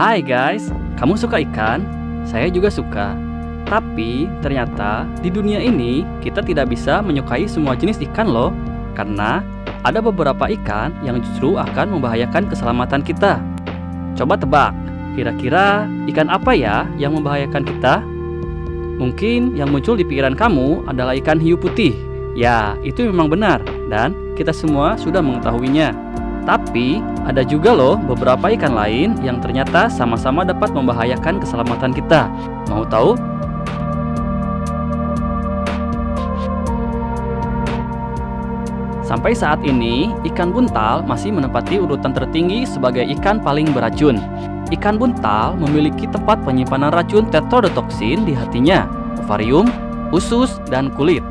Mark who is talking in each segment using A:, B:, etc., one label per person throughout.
A: Hai guys, kamu suka ikan? Saya juga suka. Tapi ternyata di dunia ini kita tidak bisa menyukai semua jenis ikan loh. Karena ada beberapa ikan yang justru akan membahayakan keselamatan kita. Coba tebak, kira-kira ikan apa ya yang membahayakan kita? Mungkin yang muncul di pikiran kamu adalah ikan hiu putih. Ya, itu memang benar dan kita semua sudah mengetahuinya. Tapi ada juga loh beberapa ikan lain yang ternyata sama-sama dapat membahayakan keselamatan kita. Mau tahu? Sampai saat ini, ikan buntal masih menempati urutan tertinggi sebagai ikan paling beracun. Ikan buntal memiliki tempat penyimpanan racun tetrodotoksin di hatinya, ovarium, usus, dan kulit.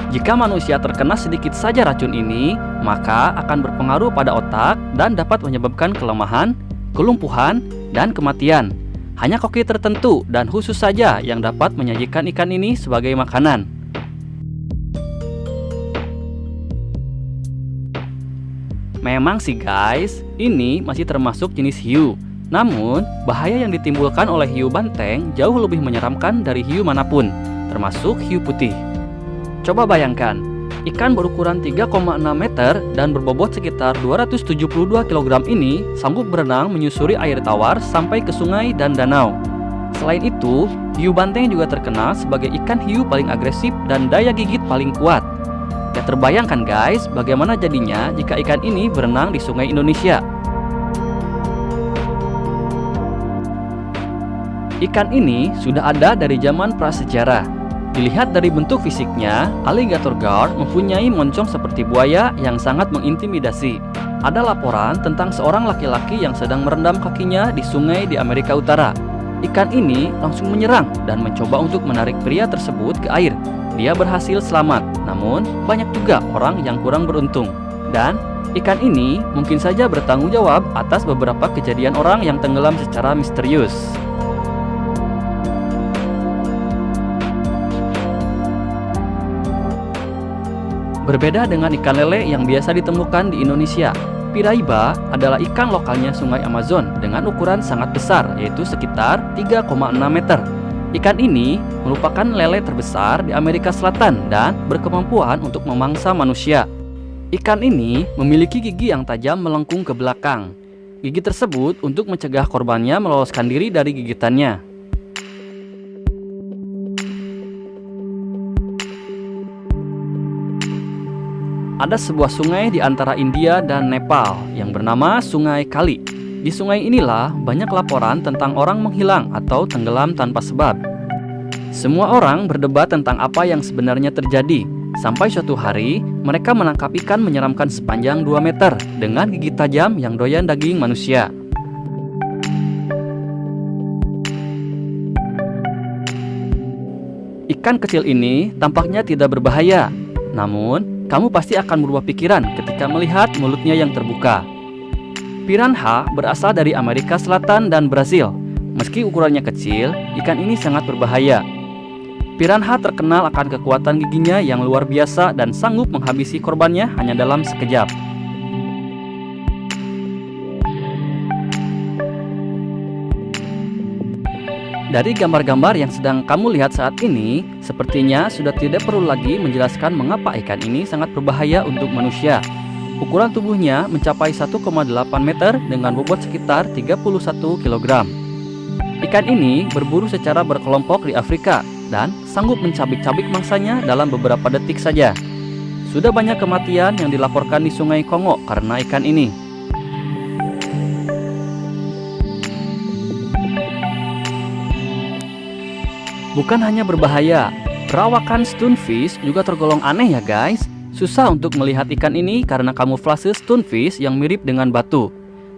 A: Jika manusia terkena sedikit saja racun ini, maka akan berpengaruh pada otak dan dapat menyebabkan kelemahan, kelumpuhan, dan kematian. Hanya koki tertentu dan khusus saja yang dapat menyajikan ikan ini sebagai makanan. Memang sih guys, ini masih termasuk jenis hiu. Namun, bahaya yang ditimbulkan oleh hiu banteng jauh lebih menyeramkan dari hiu manapun, termasuk hiu putih. Coba bayangkan, ikan berukuran 3,6 meter dan berbobot sekitar 272 kg ini sanggup berenang menyusuri air tawar sampai ke sungai dan danau. Selain itu, hiu banteng juga terkenal sebagai ikan hiu paling agresif dan daya gigit paling kuat. Ya terbayangkan guys, bagaimana jadinya jika ikan ini berenang di sungai Indonesia. Ikan ini sudah ada dari zaman prasejarah. Dilihat dari bentuk fisiknya, alligator gar mempunyai moncong seperti buaya yang sangat mengintimidasi. Ada laporan tentang seorang laki-laki yang sedang merendam kakinya di sungai di Amerika Utara. Ikan ini langsung menyerang dan mencoba untuk menarik pria tersebut ke air. Dia berhasil selamat, namun banyak juga orang yang kurang beruntung. Dan ikan ini mungkin saja bertanggung jawab atas beberapa kejadian orang yang tenggelam secara misterius. Berbeda dengan ikan lele yang biasa ditemukan di Indonesia, piraiba adalah ikan lokalnya Sungai Amazon dengan ukuran sangat besar, yaitu sekitar 3,6 meter. Ikan ini merupakan lele terbesar di Amerika Selatan dan berkemampuan untuk memangsa manusia. Ikan ini memiliki gigi yang tajam melengkung ke belakang. Gigi tersebut untuk mencegah korbannya meloloskan diri dari gigitannya. Ada sebuah sungai di antara India dan Nepal yang bernama Sungai Kali. Di sungai inilah banyak laporan tentang orang menghilang atau tenggelam tanpa sebab. Semua orang berdebat tentang apa yang sebenarnya terjadi. Sampai suatu hari, mereka menangkap ikan menyeramkan sepanjang 2 meter dengan gigi tajam yang doyan daging manusia. Ikan kecil ini tampaknya tidak berbahaya. Namun, kamu pasti akan berubah pikiran ketika melihat mulutnya yang terbuka. Piranha berasal dari Amerika Selatan dan Brasil. Meski ukurannya kecil, ikan ini sangat berbahaya. Piranha terkenal akan kekuatan giginya yang luar biasa dan sanggup menghabisi korbannya hanya dalam sekejap. Dari gambar-gambar yang sedang kamu lihat saat ini, sepertinya sudah tidak perlu lagi menjelaskan mengapa ikan ini sangat berbahaya untuk manusia. Ukuran tubuhnya mencapai 1,8 meter dengan bobot sekitar 31 kg. Ikan ini berburu secara berkelompok di Afrika dan sanggup mencabik-cabik mangsanya dalam beberapa detik saja. Sudah banyak kematian yang dilaporkan di Sungai Kongo karena ikan ini. Bukan hanya berbahaya, perawakan stonefish juga tergolong aneh ya guys. Susah untuk melihat ikan ini karena kamuflase stonefish yang mirip dengan batu.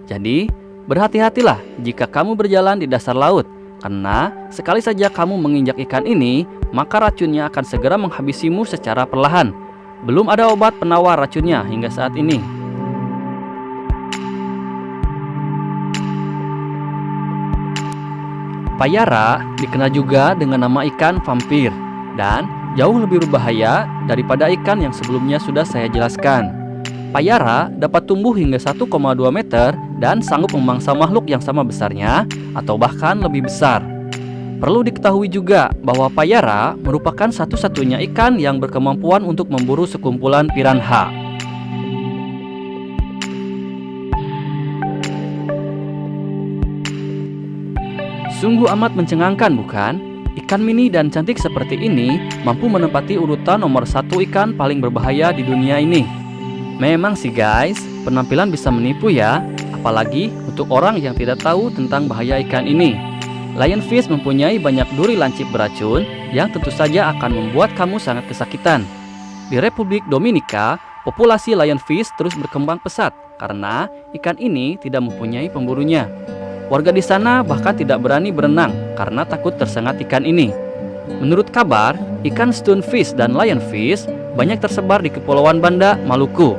A: Jadi, berhati-hatilah jika kamu berjalan di dasar laut. Karena sekali saja kamu menginjak ikan ini, maka racunnya akan segera menghabisimu secara perlahan. Belum ada obat penawar racunnya hingga saat ini. Payara dikenal juga dengan nama ikan vampir dan jauh lebih berbahaya daripada ikan yang sebelumnya sudah saya jelaskan. Payara dapat tumbuh hingga 1,2 meter dan sanggup memangsa makhluk yang sama besarnya atau bahkan lebih besar. Perlu diketahui juga bahwa payara merupakan satu-satunya ikan yang berkemampuan untuk memburu sekumpulan piranha. Sungguh amat mencengangkan, bukan? Ikan mini dan cantik seperti ini mampu menempati urutan nomor 1 ikan paling berbahaya di dunia ini. Memang sih guys, penampilan bisa menipu ya, apalagi untuk orang yang tidak tahu tentang bahaya ikan ini. Lionfish mempunyai banyak duri lancip beracun yang tentu saja akan membuat kamu sangat kesakitan. Di Republik Dominika, populasi lionfish terus berkembang pesat karena ikan ini tidak mempunyai pemburunya. Warga di sana bahkan tidak berani berenang karena takut tersengat ikan ini. Menurut kabar, ikan stonefish dan lionfish banyak tersebar di Kepulauan Banda, Maluku.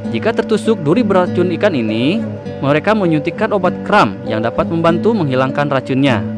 A: Jika tertusuk duri beracun ikan ini, mereka menyuntikkan obat kram yang dapat membantu menghilangkan racunnya.